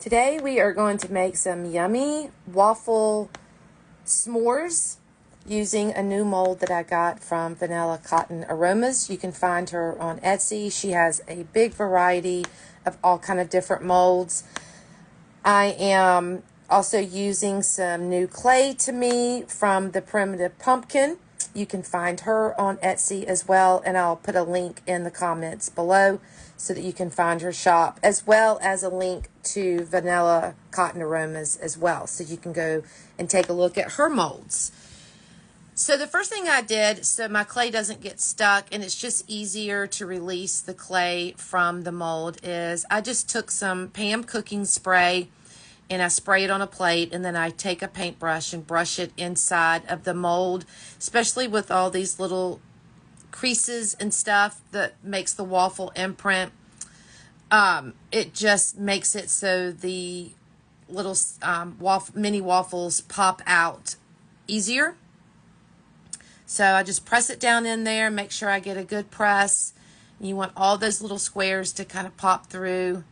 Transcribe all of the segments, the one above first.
Today we are going to make some yummy waffle s'mores using a new mold that I got from Vanilla Cotton Aromas. You can find her on Etsy. She has a big variety of all kind of different molds. I am also using some new clay to me from the Primitive Pumpkin. You can find her on Etsy as well, and I'll put a link in the comments below so that you can find her shop, as well as a link to Vanilla Cotton Aromas as well, so you can go and take a look at her molds. So the first thing I did, so my clay doesn't get stuck and it's just easier to release the clay from the mold, is I just took some Pam cooking spray and I spray it on a plate, and then I take a paintbrush and brush it inside of the mold, especially with all these little creases and stuff that makes the waffle imprint. It just makes it so the little mini waffles pop out easier. So I just press it down in there, make sure I get a good press. You want all those little squares to kind of pop through,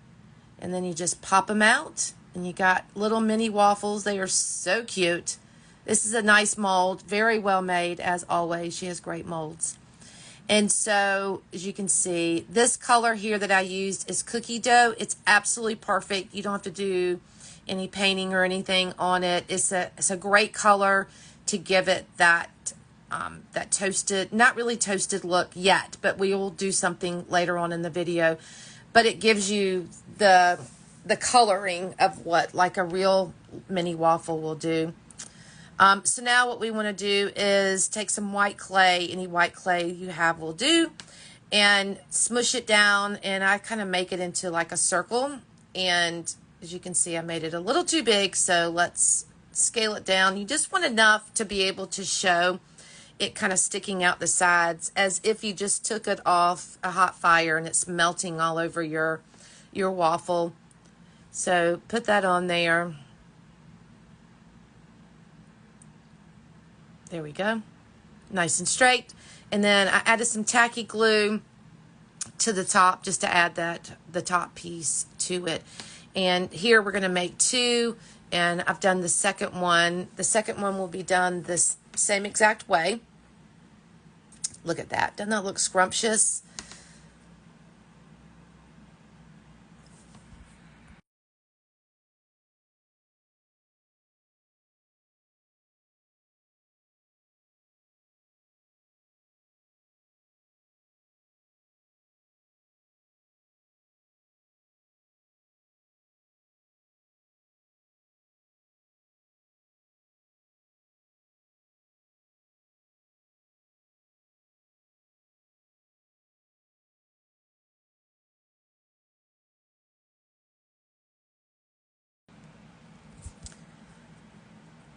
and then you just pop them out. And you got little mini waffles. They are so cute. This is a nice mold, very well made as always. She has great molds. And so, as you can see, this color here that I used is cookie dough. It's absolutely perfect. You don't have to do any painting or anything on it. It's a great color to give it that that toasted, not really toasted look yet, but we will do something later on in the video. But it gives you the coloring of what like a real mini waffle will do. So now what we want to do is take some white clay, any white clay you have will do, and smush it down, and I kind of make it into like a circle. And as you can see, I made it a little too big, so let's scale it down. You just want enough to be able to show it kind of sticking out the sides, as if you just took it off a hot fire and it's melting all over your waffle. So put that on there. There we go. Nice and straight. And then I added some tacky glue to the top just to add the top piece to it. And here we're going to make two, and I've done the second one. The second one will be done this same exact way. Look at that. Doesn't that look scrumptious?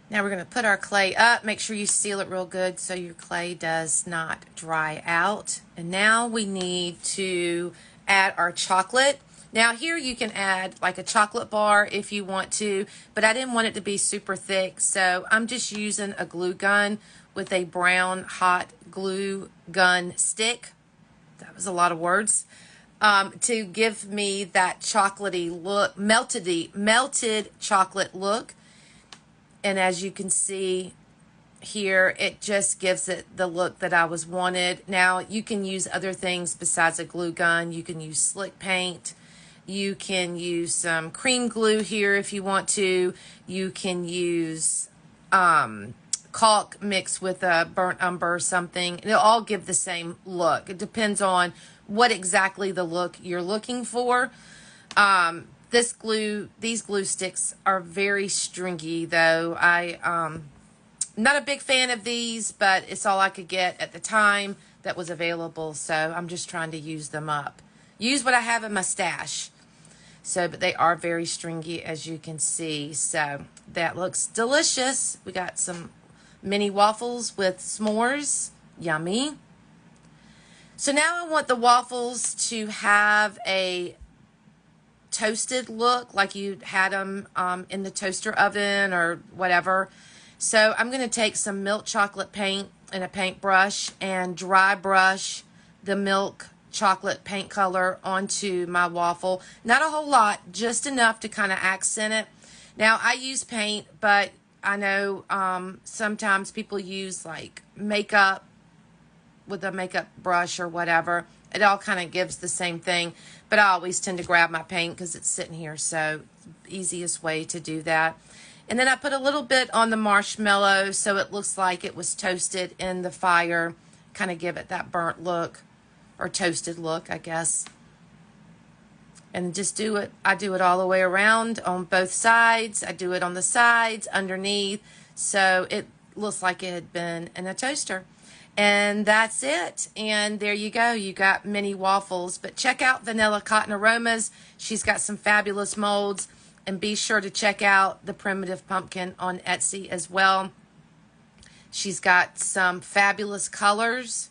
Now we're going to put our clay up. Make sure you seal it real good so your clay does not dry out. And now we need to add our chocolate. Now here you can add like a chocolate bar if you want to, but I didn't want it to be super thick, so I'm just using a glue gun with a brown hot glue gun stick. That was a lot of words. To give me that chocolatey look, melted chocolate look. And as you can see here, it just gives it the look that I was wanted. Now, you can use other things besides a glue gun. You can use slick paint. You can use some cream glue here if you want to. You can use caulk mixed with a burnt umber or something. It'll all give the same look. It depends on what exactly the look you're looking for. These glue sticks are very stringy though. I'm not a big fan of these, but it's all I could get at the time that was available, so I'm just trying to use them up. Use what I have in my stash. So, but they are very stringy, as you can see. So that looks delicious. We got some mini waffles with s'mores. Yummy. So now I want the waffles to have a toasted look, like you had them in the toaster oven or whatever. So I'm going to take some milk chocolate paint and a paintbrush and dry brush the milk chocolate paint color onto my waffle. Not a whole lot, just enough to kind of accent it. Now, I use paint, but I know sometimes people use like makeup with a makeup brush or whatever. It all kind of gives the same thing, but I always tend to grab my paint because it's sitting here, so easiest way to do that. And then I put a little bit on the marshmallow so it looks like it was toasted in the fire, kind of give it that burnt look or toasted look, I guess. And just do it. I do it all the way around on both sides. I do it on the sides, underneath, so it looks like it had been in a toaster. And that's it. And there you go. You got mini waffles. But check out Vanilla Cotton Aromas. She's got some fabulous molds. And be sure to check out the Primitive Pumpkin on Etsy as well. She's got some fabulous colors.